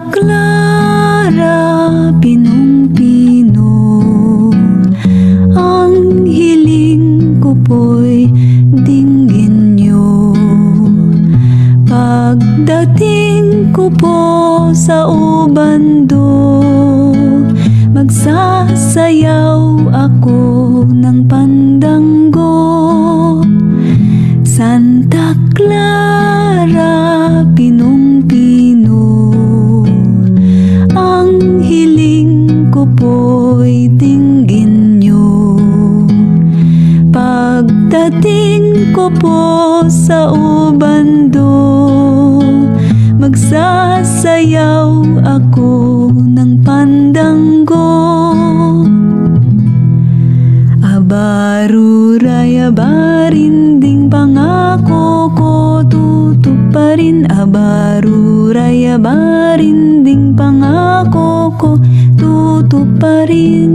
Clara, pinong-pino. Ang hiling ko po'y dinggin nyo. Pagdating ko po sa ubando, magsasayaw ako ng pandango. Santa Clara, pinong-pino. Ang hiling ko po'y dinggin nyo. Pagdating ko po sa ubando, magsasayaw ako ng pandango. Abaruray, abarinding pangako ko tutuparin. Abaruray, abarinding pangako ko tutuparin.